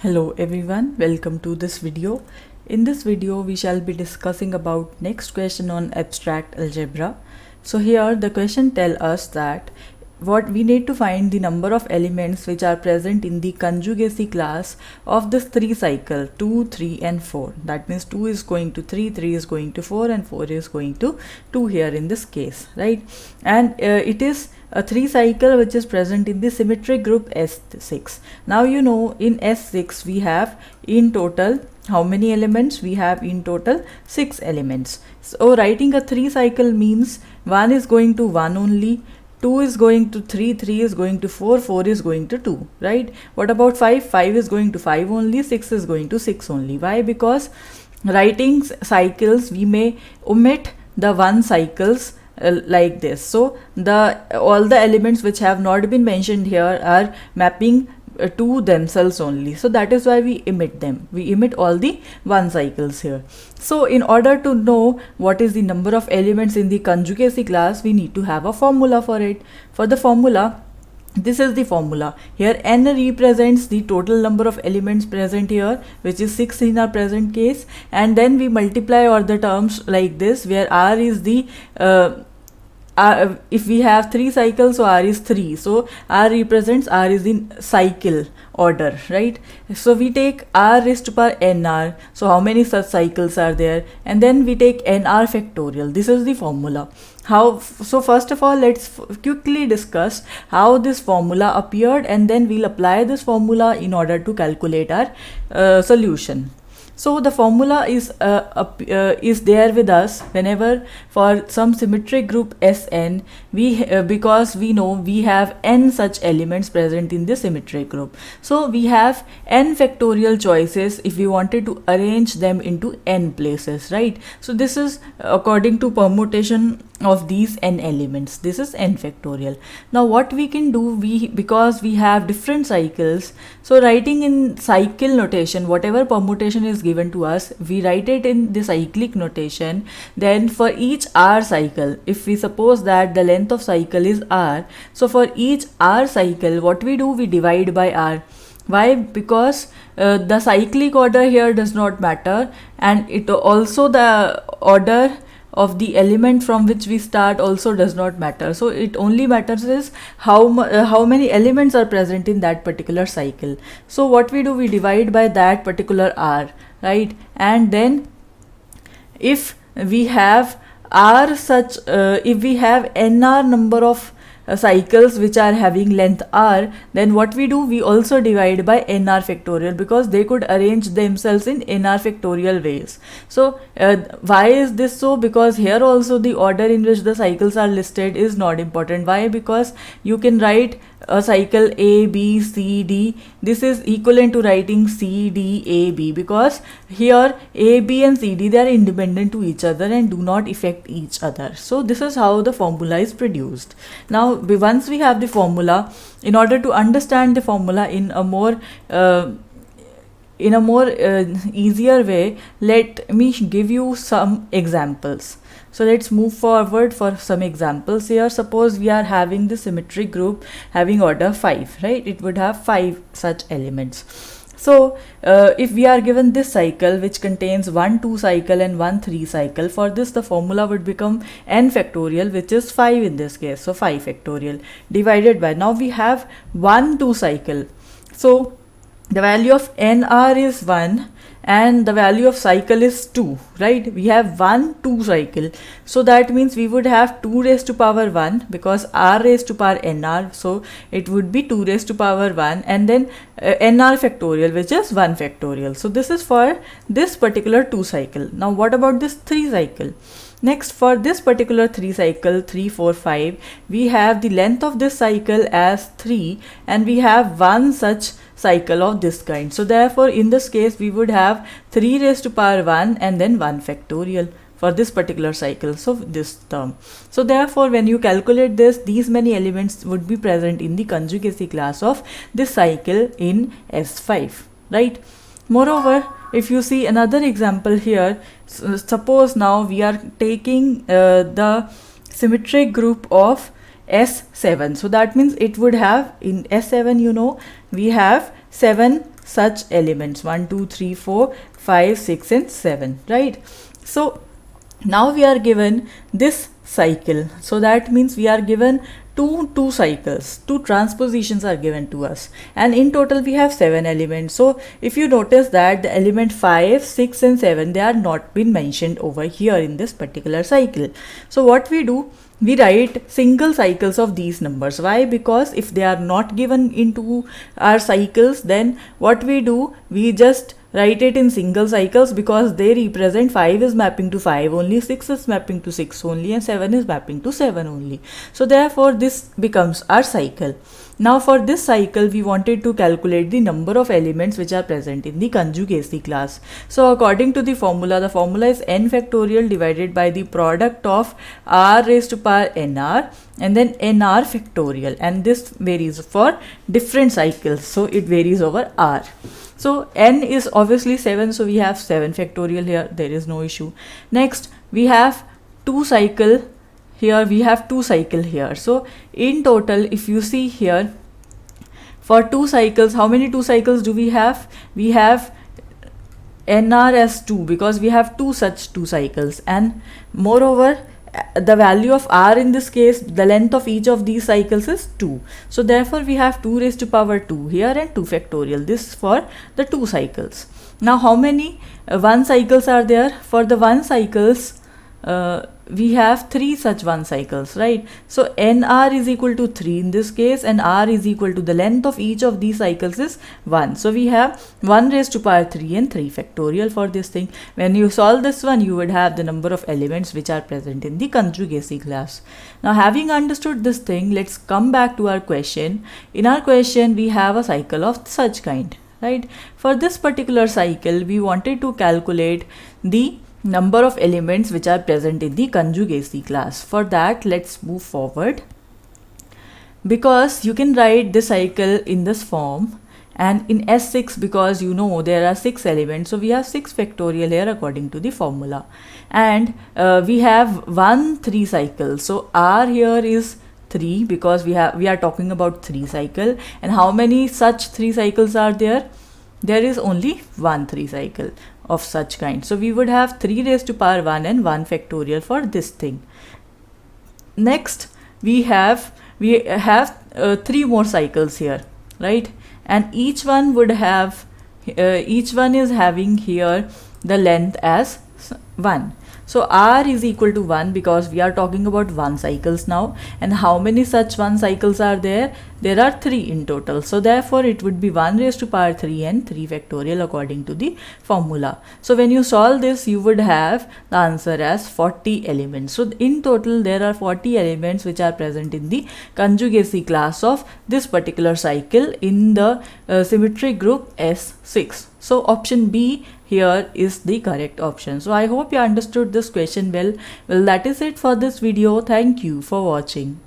Hello everyone, welcome to this video. In this video we shall be discussing about next question on abstract algebra. So here the question tell us that what we need to find the number of elements which are present in the conjugacy class of this 3 cycle 2, 3 and 4. That means 2 is going to 3, 3 is going to 4 and 4 is going to 2 here in this case, right? And it is a 3 cycle which is present in the symmetric group S6. Now you know in S6 we have in total how many elements? We have in total 6 elements. So writing a 3 cycle means 1 is going to 1 only, 2 is going to 3, 3 is going to 4, 4 is going to 2, right? What about 5? 5 is going to 5 only, 6 is going to 6 only. Why? Because writing cycles we may omit the 1 cycles like this. So all the elements which have not been mentioned here are mapping to themselves only, so that is why we omit them. We omit all the 1 cycles here. So in order to know what is the number of elements in the conjugacy class, we need to have a formula for it. For the formula, this is the formula. Here n represents the total number of elements present here, which is 6 in our present case, and then we multiply all the terms like this, where r is the if we have 3 cycles, so r is 3, so r represents, r is in cycle order, right? So we take r raised to power nr, so how many such cycles are there, and then we take nr factorial. This is the formula. So first of all, let's quickly discuss how this formula appeared, and then we'll apply this formula in order to calculate our solution. So the formula is there with us whenever for some symmetric group Sn, because we know we have n such elements present in the symmetric group. So we have n factorial choices if we wanted to arrange them into n places, right? So this is according to permutation of these n elements. This is n factorial. Now what we can do, because we have different cycles, so writing in cycle notation, whatever permutation is given to us, we write it in the cyclic notation. Then for each r cycle, if we suppose that the length of cycle is r, so for each r cycle, what we do, we divide by r. Why? Because the cyclic order here does not matter, and it also the order of the element from which we start also does not matter. So it only matters is how many elements are present in that particular cycle. So what we do, we divide by that particular r, right? And then if we have if we have nr number of cycles which are having length r, then what we do, we also divide by nr factorial, because they could arrange themselves in nr factorial ways. So why is this so? Because here also the order in which the cycles are listed is not important. Why? Because you can write a cycle A, B, C, D. This is equivalent to writing C, D, A, B, because here A, B and C, D, they are independent to each other and do not affect each other. So this is how the formula is produced. Now once we have the formula, in order to understand the formula in a more easier way, let me give you some examples. So let's move forward for some examples here. Suppose we are having the symmetric group having order 5, right? It would have 5 such elements. So if we are given this cycle which contains 1 2 cycle and 1 3 cycle, for this the formula would become n factorial, which is 5 in this case. So 5 factorial divided by, now we have 1 2 cycle. So the value of nr is 1 and the value of cycle is 2, right? We have 1 2 cycle, so that means we would have 2 raised to power 1, because r raised to power nr, so it would be 2 raised to power 1, and then nr factorial, which is 1 factorial. So this is for this particular 2 cycle. Now what about this 3 cycle? Next, for this particular 3 cycle 3 4 5, we have the length of this cycle as 3, and we have 1 such cycle of this kind. So therefore in this case we would have 3 raised to power 1 and then 1 factorial for this particular cycle, so this term. So therefore when you calculate this, these many elements would be present in the conjugacy class of this cycle in S5, right? Moreover, if you see another example here, suppose now we are taking the symmetric group of S7. So that means it would have in S7, you know, we have 7 such elements, 1 2 3 4 5 6 and 7, right? So now we are given this cycle, so that means we are given two cycles, two transpositions are given to us, and in total we have 7 elements. So if you notice that the element 5 6 and 7, they are not been mentioned over here in this particular cycle. So what we do, we write single cycles of these numbers. Why? Because if they are not given into our cycles, then what we do, we just write it in single cycles, because they represent 5 is mapping to 5 only, 6 is mapping to 6 only, and 7 is mapping to 7 only. So therefore this becomes our cycle. Now for this cycle, we wanted to calculate the number of elements which are present in the conjugacy class. So according to the formula is n factorial divided by the product of r raised to power nr and then nr factorial, and this varies for different cycles, so it varies over r. So n is obviously 7, so we have 7 factorial here, there is no issue. Next we have 2 cycle here, we have 2 cycle here. So in total, if you see here, for 2 cycles, how many 2 cycles do we have? We have nr as 2, because we have 2 such 2 cycles, and moreover the value of r in this case, the length of each of these cycles is 2. So therefore we have 2 raised to power 2 here and 2 factorial, this for the 2 cycles. Now how many 1 cycles are there? For the 1 cycles, we have 3 such 1 cycles, right? So nr is equal to 3 in this case, and r is equal to the length of each of these cycles is 1. So we have 1 raised to power 3 and 3 factorial for this thing. When you solve this one, you would have the number of elements which are present in the conjugacy class. Now having understood this thing, let's come back to our question. In our question, we have a cycle of such kind, right? For this particular cycle, we wanted to calculate the number of elements which are present in the conjugacy class. For that, let's move forward, because you can write this cycle in this form, and in S6, because you know there are 6 elements, so we have 6 factorial here according to the formula, and we have 1 3 cycle. So r here is 3, because we are talking about 3 cycle, and how many such 3 cycles are there? There is only 1 3 cycle of such kind. So we would have 3 raised to power 1 and 1 factorial for this thing. Next we have 3 more cycles here, right? And each one would have each one is having here the length as 1. So r is equal to 1, because we are talking about 1 cycles now, and how many such 1 cycles are there? There are 3 in total. So therefore it would be 1 raised to power 3 and 3 factorial according to the formula. So when you solve this, you would have the answer as 40 elements. So in total there are 40 elements which are present in the conjugacy class of this particular cycle in the symmetric group S6. So option B here is the correct option. So I hope you understood this question well. Well, that is it for this video. Thank you for watching.